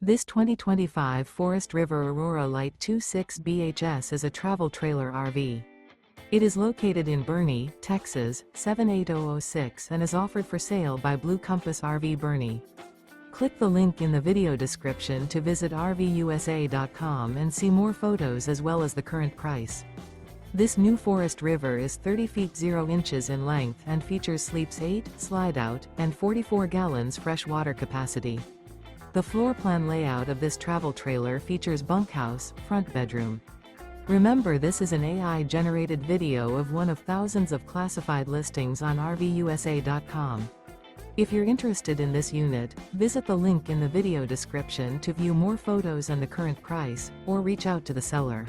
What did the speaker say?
This 2025 Forest River Aurora Light 26 BHS is a travel trailer RV. It is located in Boerne, Texas, 78006 and is offered for sale by Blue Compass RV Boerne. Click the link in the video description to visit RVUSA.com and see more photos as well as the current price. This new Forest River is 30 feet 0 inches in length and features sleeps 8, slide-out, and 44 gallons fresh water capacity. The floor plan layout of this travel trailer features bunkhouse, front bedroom. Remember, this is an AI-generated video of one of thousands of classified listings on RVUSA.com. If you're interested in this unit, visit the link in the video description to view more photos and the current price, or reach out to the seller.